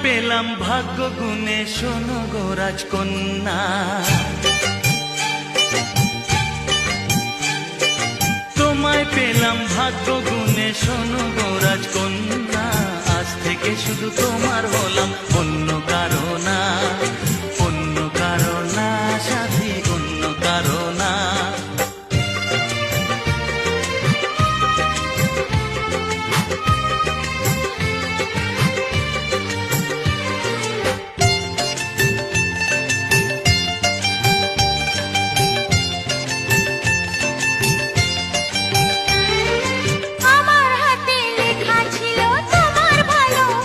পেলাম ভাগ্য গুণে, শোনো গো রাজকন্যা। তোমায় পেলাম ভাগ্য গুণে, শোনো গো রাজকন্যা। আজ থেকে শুধু তোমার হলাম, অন্য